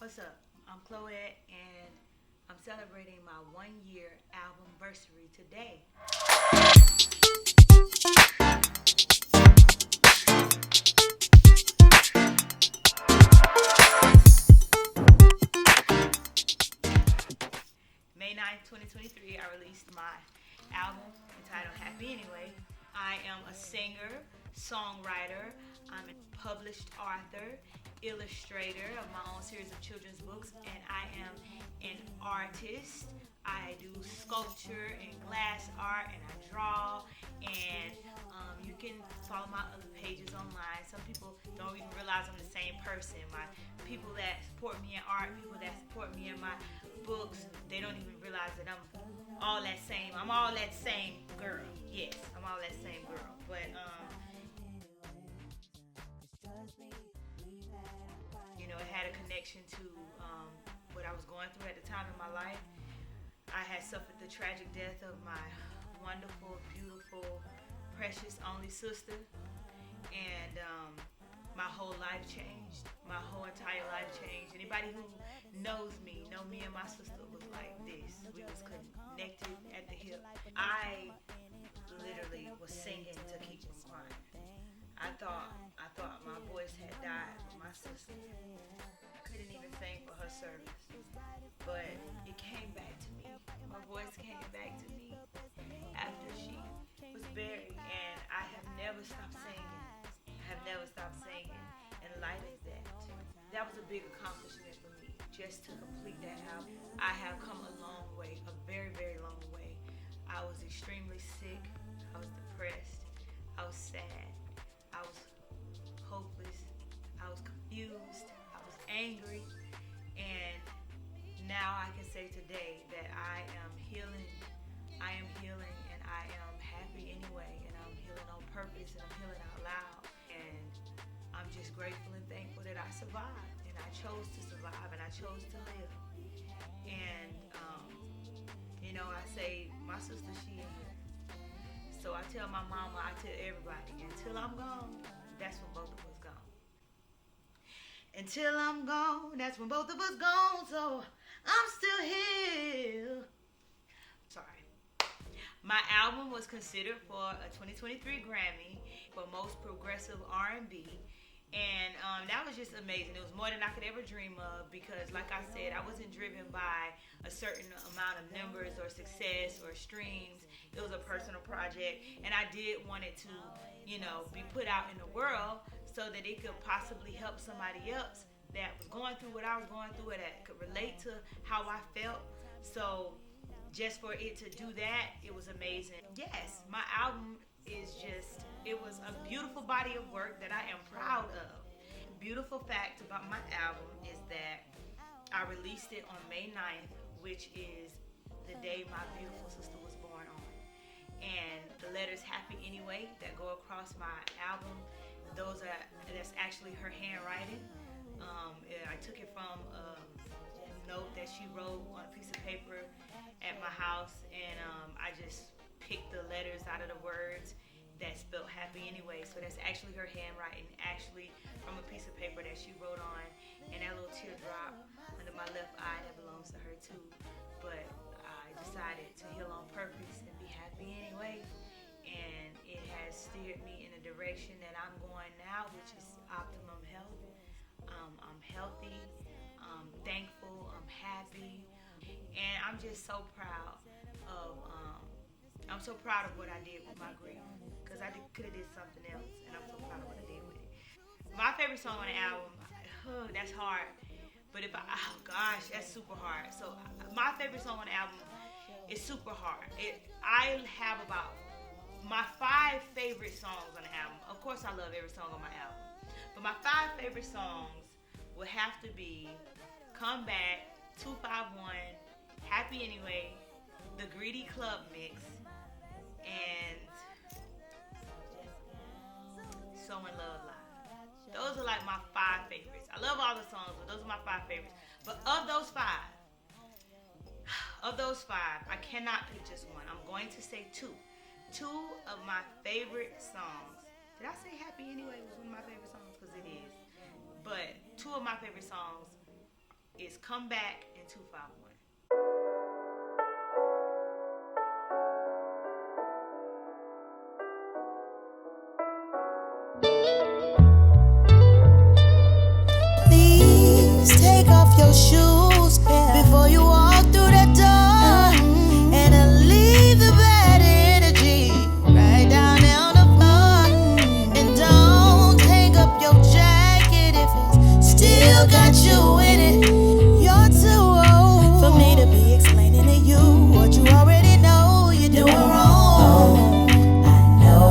What's up? I'm Clowette and I'm celebrating my 1 year album-versary today. May 9th, 2023, I released my album entitled Happy Anyway. I am a singer, songwriter, I'm a published author, illustrator of my own series of children's books, and I am an artist. I do sculpture and glass art, and I draw, and you can follow my other pages online. Some people don't even realize I'm the same person. My people that support me in art, people that support me in my books, they don't even realize that I'm all that same. I'm all that same girl. Yes, I'm all that same girl. But it had a connection to what I was going through at the time in my life. I had suffered the tragic death of my wonderful, beautiful, precious only sister, and my whole life changed. My whole entire life changed. Anybody who knows me, know me and my sister was like this. We was connected at the hip. I literally was singing to keep from crying. I thought my voice had died for my sister. I couldn't even sing for her service, but it came back to me. My voice came back to me after she was buried, and I have never stopped singing. I have never stopped singing. In light of that, that was a big accomplishment for me, just to complete that album. I have come a long way, a very, very long way. I was extremely sick. I was depressed. I was sad. I was hopeless. I was confused. I was angry. And now I can say today that I am healing. I am healing, and I am happy anyway. And I'm healing on purpose, and I'm healing out loud. And I'm just grateful and thankful that I survived. And I chose to survive, and I chose to live. And, I say, my sister, she in here. So I tell my mama, I tell everybody, until I'm gone, that's when both of us gone. Until I'm gone, that's when both of us gone. So I'm still here. Sorry. My album was considered for a 2023 Grammy for Most Progressive R&B. And that was just amazing. It was more than I could ever dream of because, like I said, I wasn't driven by a certain amount of numbers or success or streams. It was a personal project, and I did want it to, be put out in the world so that it could possibly help somebody else that was going through what I was going through and that could relate to how I felt. So just for it to do that, it was amazing. Yes, my album is just, it was a beautiful body of work that I am proud of. Beautiful fact about my album is that I released it on May 9th, which is the day my beautiful sister was born on. And the letters Happy Anyway that go across my album, that's actually her handwriting. I took it from a note that she wrote on a piece of paper at my house, and I just picked the letters out of the words that spelled Happy Anyway. So that's actually her handwriting, actually from a piece of paper that she wrote on, and that little teardrop under my left eye, that belongs to her too. But I decided to heal on purpose and be happy anyway, and it has steered me in a direction that I'm going now, which is optimum health. I'm healthy, I'm thankful, I'm happy, and I'm just so proud of what I did with my grief, because I could have did something else, and I'm so proud of what I did with it. My favorite song on the album, that's hard, but oh gosh, that's super hard. So my favorite song on the album is super hard. I have about my 5 favorite songs on the album. Of course, I love every song on my album, but my 5 favorite songs would have to be Come Back, 251, Happy Anyway, The Greedy Club Mix, and So in Love Live. Those are like my 5 favorites. I love all the songs, but those are my 5 favorites. But of those five, I cannot pick just one. I'm going to say 2. 2 of my favorite songs. Did I say Happy Anyway was one of my favorite songs? Because it is. But 2 of my favorite songs is Come Back in 251. Please take off your shoes before you walk through that door, and leave the bad energy right down there on the floor. And don't hang up your jacket if it's still got you in it. You're too old for me to be explaining to you what you already know you're doing wrong. I know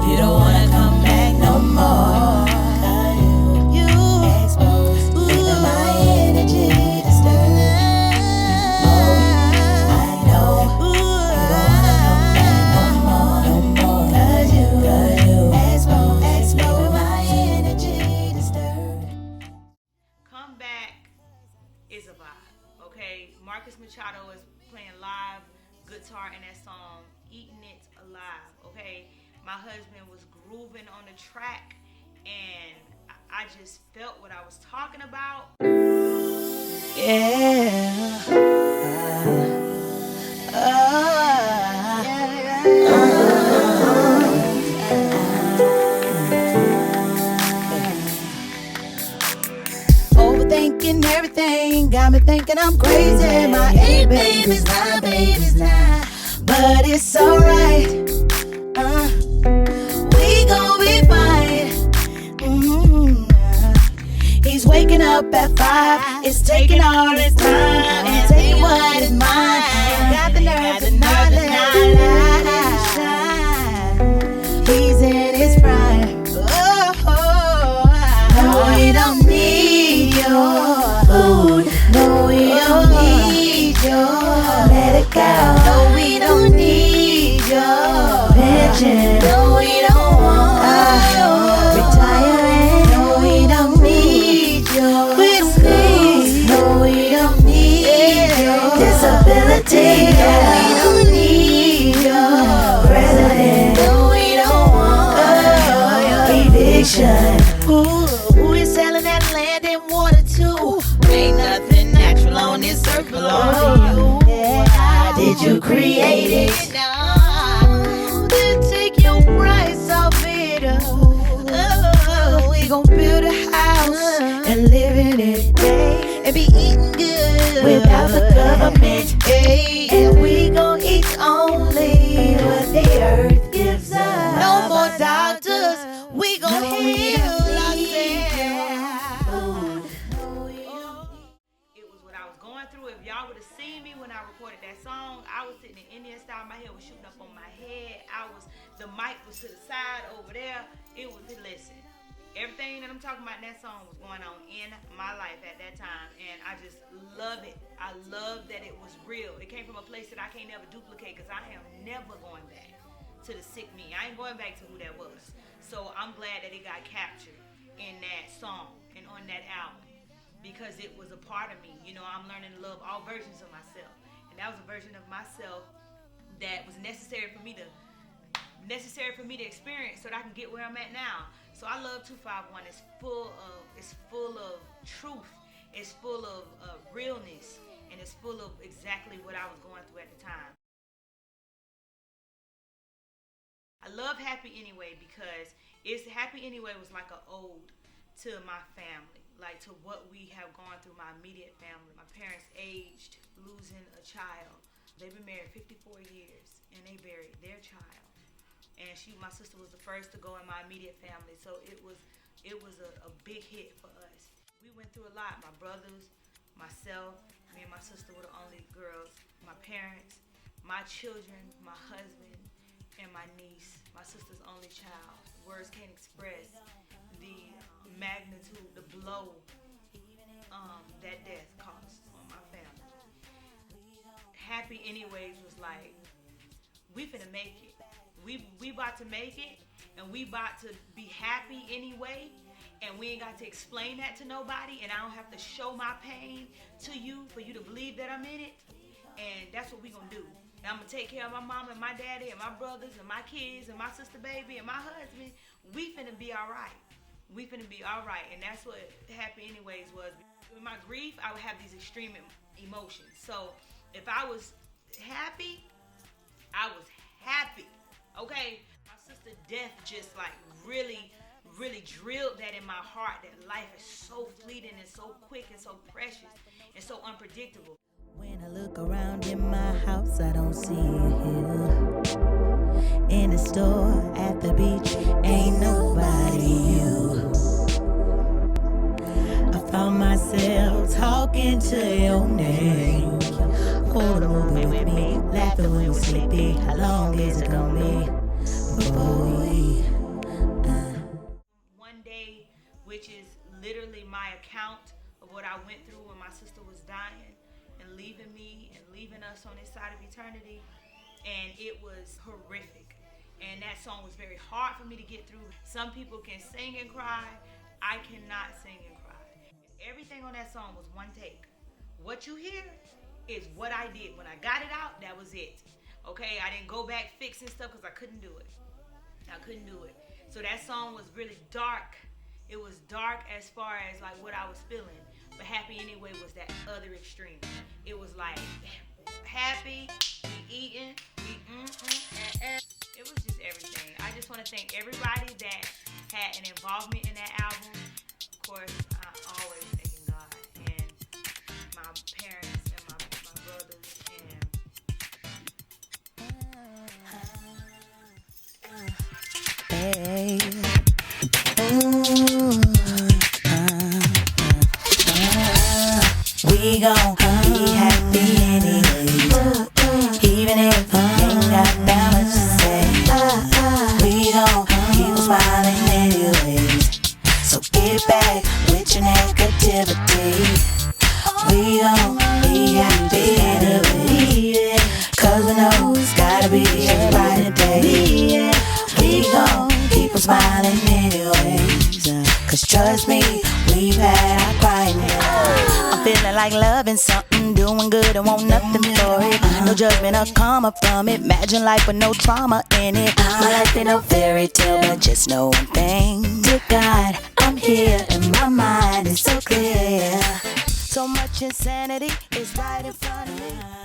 you don't wanna come back no more. Is a vibe, okay? Marcus Machado is playing live guitar in that song, Eating It Alive, okay? My husband was grooving on the track, and I just felt what I was talking about. Overthinking everything, got me thinking I'm crazy. My eight baby's nine babies now, but it's alright. We gon' be fine. He's waking up at 5. It's taking all his time and taking what is mine. Got the nerve to not let him shine. He's in his prime. No, we don't need your food. No, we don't need your medical. No, we don't need your pension. No, we don't want retirement. No, we don't need your schools. No, we don't need your disability. No, we don't need your president. No, we don't want eviction. We're selling that land and water too. Ain't nothing natural on this earth belongs to you. How did you create it? Then take your price off it. We gon' build a house and live in it, and be eating good without the government. And we gon' eat only what the earth gives us. No more doctors, we gon' heal ourselves. It was what I was going through. If y'all would have seen me when I recorded that song, I was sitting in Indian style. My hair was shooting up on my head. The mic was to the side over there. It was, listen, everything that I'm talking about in that song was going on in my life at that time, and I just love it. I love that it was real. It came from a place that I can't never duplicate, because I am never going back to the sick me. I ain't going back to who that was. So I'm glad that it got captured in that song and on that album, because it was a part of me. You know, I'm learning to love all versions of myself, and that was a version of myself that was necessary for me to experience so that I can get where I'm at now. So I love 251. It's full of truth. It's full of realness, and it's full of exactly what I was going through at the time. I love Happy Anyway because Happy Anyway was like an ode to my family, like to what we have gone through, my immediate family. My parents aged, losing a child. They've been married 54 years, and they buried their child. And my sister was the first to go in my immediate family, so it was a big hit for us. We went through a lot. My brothers, myself, me and my sister were the only girls. My parents, my children, my husband, and my niece, my sister's only child. Words can't express the magnitude, the blow that death caused on my family. Happy Anyways was like, we finna make it. We about to make it, and we about to be happy anyway, and we ain't got to explain that to nobody, and I don't have to show my pain to you for you to believe that I'm in it, and that's what we gonna do. And I'm gonna take care of my mom and my daddy and my brothers and my kids and my sister baby and my husband. We finna be all right. We finna be all right, and that's what Happy Anyways was. with my grief, I would have these extreme emotions. So if I was happy, I was happy. Okay? My sister death just like really drilled that in my heart, that life is so fleeting and so quick and so precious and so unpredictable. When I look around in my house, I don't see you here. In the store, at the beach, ain't nobody you. I found myself talking to your name. Hold a movie with me, laughing when we're sleepy. How long is it gonna be before we One day, which is literally my account of what I went through when my sister was dying and leaving me and leaving us on this side of eternity, and it was horrific. And that song was very hard for me to get through. Some people can sing and cry. I cannot sing and cry. Everything on that song was one take. What you hear is what I did. When I got it out, that was it. Okay, I didn't go back fixing stuff because I couldn't do it. So that song was really dark. It was dark as far as like what I was feeling. But Happy Anyway was that other extreme. It was like happy, we eating, It was just everything. I just want to thank everybody that had an involvement in that album. Of course, I always thanking God and my parents and my brothers Hey. We gon' be happy anyway. Even if we ain't got that much to say. We gon' keep smiling anyways. So get back with your negativity. We gon' be happy anyway. Cause we know it's gotta be a brighter day. We gon' keep smiling anyways. Cause trust me, we've had our crying days. I'm feeling like loving something, doing good and want nothing for it. No judgment or karma from it. Imagine life with no trauma in it. My life ain't no fairy tale, but just know one thing. To God, I'm here and my mind is so clear. So much insanity is right in front of me.